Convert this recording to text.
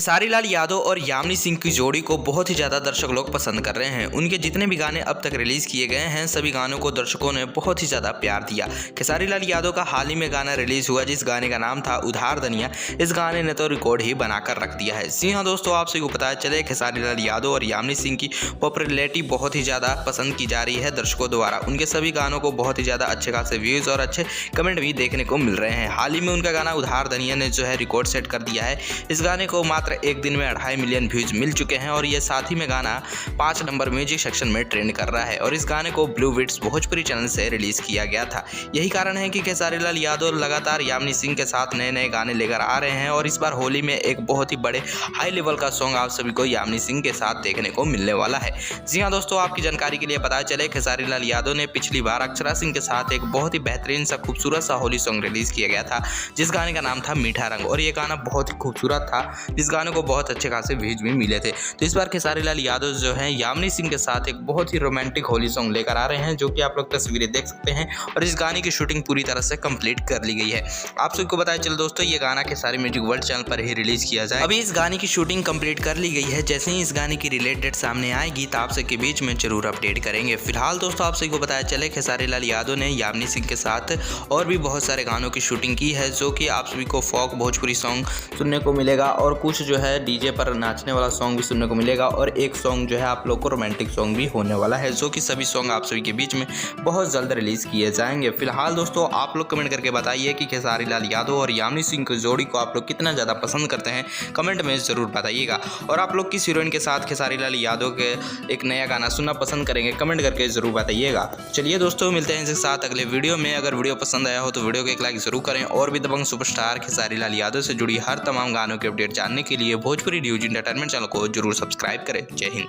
खेसारी लाल यादव और यामिनी सिंह की जोड़ी को बहुत ही ज़्यादा दर्शक लोग पसंद कर रहे हैं। उनके जितने भी गाने अब तक रिलीज़ किए गए हैं सभी गानों को दर्शकों ने बहुत ही ज़्यादा प्यार दिया। खेसारी लाल यादव का हाल ही में गाना रिलीज़ हुआ जिस गाने का नाम था उधार दनिया। इस गाने ने तो रिकॉर्ड ही बनाकर रख दिया है। जी हाँ दोस्तों, आप सभी को पता चले खेसारी लाल यादव और यामिनी सिंह की पॉपुलैरिटी बहुत ही ज़्यादा पसंद की जा रही है दर्शकों द्वारा। उनके सभी गानों को बहुत ही ज़्यादा अच्छे खासे व्यूज़ और अच्छे कमेंट भी देखने को मिल रहे हैं। हाल ही में उनका गाना उधार दनिया ने जो है रिकॉर्ड सेट कर दिया है। इस गाने को मात्र एक दिन में 2.5 मिलियन व्यूज मिल चुके हैं और ये साथ ही में गाना 5 नंबर म्यूजिक सेक्शन में ट्रेंड कर रहा है। और इस गाने को ब्लू विट्स भोजपुरी चैनल से रिलीज किया गया था। यही कारण है कि खेसारी लाल यादव लगातार यामिनी सिंह के साथ नए नए गाने लेकर आ रहे हैं और इस बार होली में एक बहुत ही बड़े हाई लेवल का सॉन्ग आप सभी को यामिनी सिंह के साथ देखने को मिलने वाला है। जी हाँ दोस्तों, आपकी जानकारी के लिए पता चले खेसारी लाल यादव ने पिछली बार अक्षरा सिंह के साथ एक बहुत ही बेहतरीन सा खूबसूरत सा होली सॉन्ग रिलीज किया गया था जिस गाने का नाम था मीठा रंग। और ये गाना बहुत ही खूबसूरत था, इस गाने को बहुत अच्छे खासे व्यूज भी मिले थे। तो इस बार खेसारी लाल यादव जो है यामिनी सिंह के साथ एक बहुत ही रोमांटिक होली सॉन्ग लेकर आ रहे हैं जो कि आप लोग तस्वीरें देख सकते हैं। और इस गाने की शूटिंग पूरी तरह से कंप्लीट कर ली गई है। आप सबको बताया चलो दोस्तों, ये गाना खेसारी म्यूजिक वर्ल्ड चैनल पर ही रिलीज किया जाए। अभी इस गाने की शूटिंग कंप्लीट कर ली गई है। जैसे ही इस गाने की रिलीज डेट सामने आएगी तो आप सबके बीच में जरूर अपडेट करेंगे। फिलहाल दोस्तों, आप सभी को बताया चले खेसारी लाल यादव ने यामिनी सिंह के साथ और भी बहुत सारे गानों की शूटिंग की है जो कि आप सभी को फोक भोजपुरी सॉन्ग सुनने को मिलेगा और कुछ जो है डीजे पर नाचने वाला सॉन्ग भी सुनने को मिलेगा और एक सॉन्ग जो है आप लोग को रोमांटिक सॉन्ग भी होने वाला है जो कि सभी सॉन्ग आप सभी के बीच में बहुत जल्द रिलीज किए जाएंगे। फिलहाल दोस्तों, आप लोग कमेंट करके बताइए कि खेसारी लाल यादव और यामिनी सिंह की जोड़ी को आप लोग कितना ज़्यादा पसंद करते हैं, कमेंट में ज़रूर बताइएगा। और आप लोग किस हीरोइन के साथ खेसारी लाल यादव के एक नया गाना सुनना पसंद करेंगे, कमेंट करके ज़रूर बताइएगा। चलिए दोस्तों, मिलते हैं इनके साथ अगले वीडियो में। अगर वीडियो पसंद आया हो तो वीडियो को एक लाइक ज़रूर करें और भी दबंग सुपरस्टार खेसारी लाल यादव से जुड़ी हर तमाम गानों के अपडेट जानने के लिए भोजपुरी न्यूज एंटरटेनमेंट चैनल को जरूर सब्सक्राइब करें। जय हिंद।